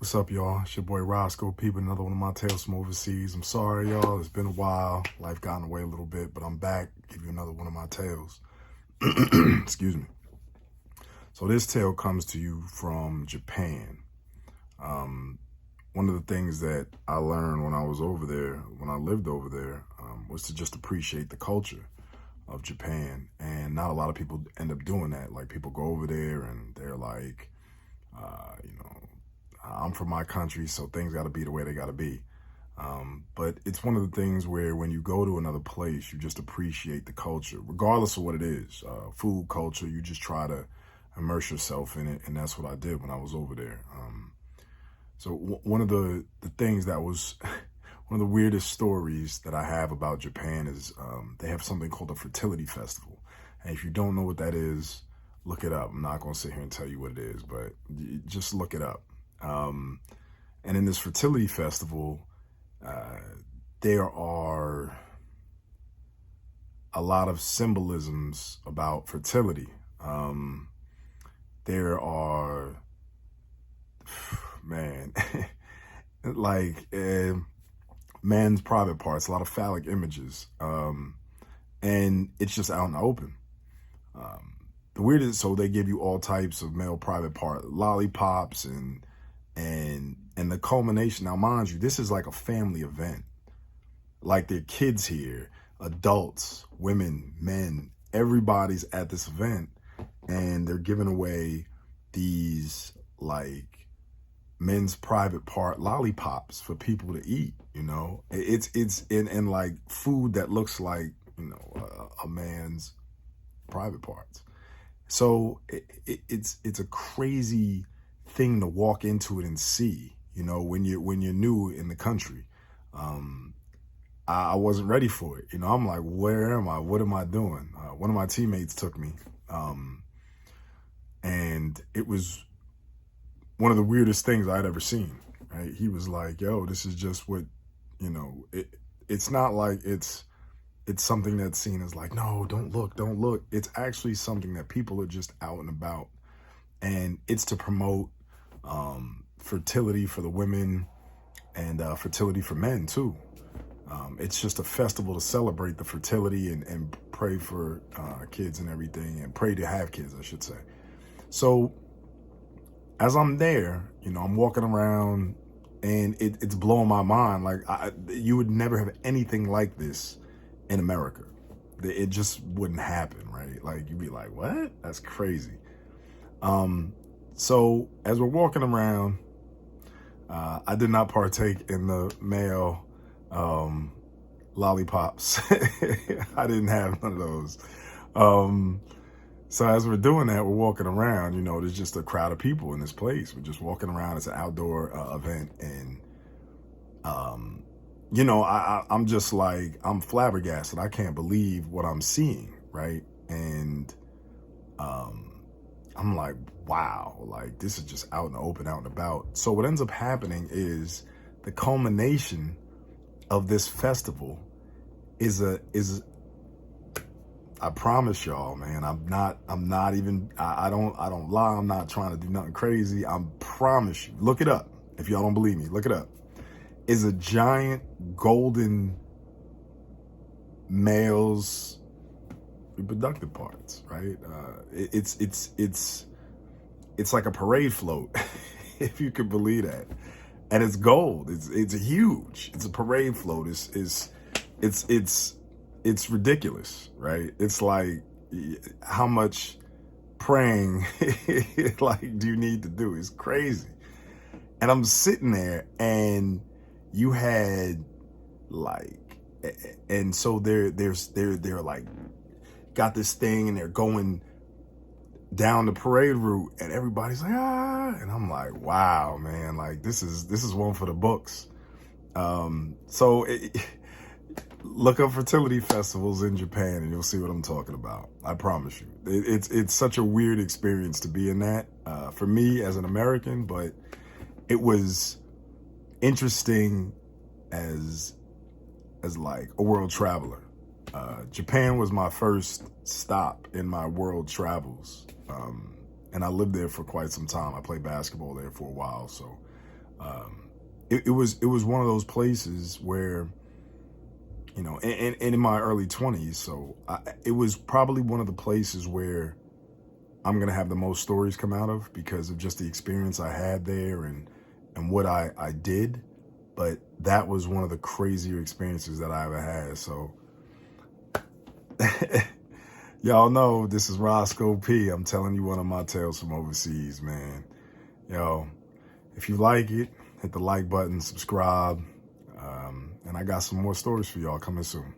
What's up, y'all? It's your boy Roscoe, peeping another one of my tales from overseas. I'm sorry, y'all. It's been a while. Life got in the way a little bit, but I'm back to give you another one of my tales. Excuse me. So this tale comes to you from Japan. One of the things that I learned when I was over there, when I lived over there, was to just appreciate the culture of Japan. And not a lot of people end up doing that. Like, people go over there and they're like, I'm from my country, so things got to be the way they got to be. But it's one of the things where when you go to another place, you just appreciate the culture, regardless of what it is. Food culture, you just try to immerse yourself in it, and that's what I did when I was over there. One of the things that was one of the weirdest stories that I have about Japan is they have something called a fertility festival. And if you don't know what that is, look it up. I'm not going to sit here and tell you what it is, but just look it up. And in this fertility festival, there are a lot of symbolisms about fertility. There are, man, like men's private parts, a lot of phallic images, and it's just out in the open. The weirdest, so they give you all types of male private part, lollipops and the culmination. Now, mind you, this is like a family event. Like, there are kids here, adults, women, men, everybody's at this event, and they're giving away these like men's private part lollipops for people to eat. You know, it's in like food that looks like, you know, a man's private parts. So it's a crazy thing to walk into it and see, you know, when you're new in the country. I wasn't ready for it. You know, I'm like, where am I? What am I doing? One of my teammates took me, and it was one of the weirdest things I'd ever seen. Right? He was like, yo, this is just what, you know, it's not like it's something that's seen as like, no, don't look. It's actually something that people are just out and about. And it's to promote fertility for the women and fertility for men too. It's just a festival to celebrate the fertility and pray for kids and everything, and pray to have kids, I should say. So as I'm there, you know, I'm walking around and it's blowing my mind. Like, you would never have anything like this in America. It just wouldn't happen, right? Like, you'd be like, what? That's crazy. So as we're walking around, I did not partake in the male lollipops. I didn't have none of those. So as we're doing that, we're walking around, you know, there's just a crowd of people in this place. We're just walking around. It's an outdoor event. And, you know, I'm just like, I'm flabbergasted. I can't believe what I'm seeing, right? And I'm like, wow, like, this is just out in the open, out and about. So what ends up happening is the culmination of this festival is I promise y'all, man, I don't lie. I'm not trying to do nothing crazy. I promise you, look it up. If y'all don't believe me, look it up. Is a giant golden male's reproductive parts, right? It's like a parade float, if you could believe that. And it's gold. It's huge. It's a parade float. It's ridiculous, right? It's like, how much praying like do you need to do? It's crazy. And I'm sitting there, and you had like, and so they're like, got this thing, and they're going down the parade route, and everybody's like, ah, and I'm like, wow, man, like, this is one for the books. Look up fertility festivals in Japan, and you'll see what I'm talking about. I promise you, it's such a weird experience to be in that for me as an American, but it was interesting as like a world traveler. Japan was my first stop in my world travels. And I lived there for quite some time. I played basketball there for a while. So It was one of those places where, and in my early 20s, so it was probably one of the places where I'm gonna have the most stories come out of because of just the experience I had there and what I did. But that was one of the crazier experiences that I ever had. So y'all know this is Roscoe P. I'm telling you one of my tales from overseas, man. Yo, if you like it, hit the like button, subscribe, and I got some more stories for y'all coming soon.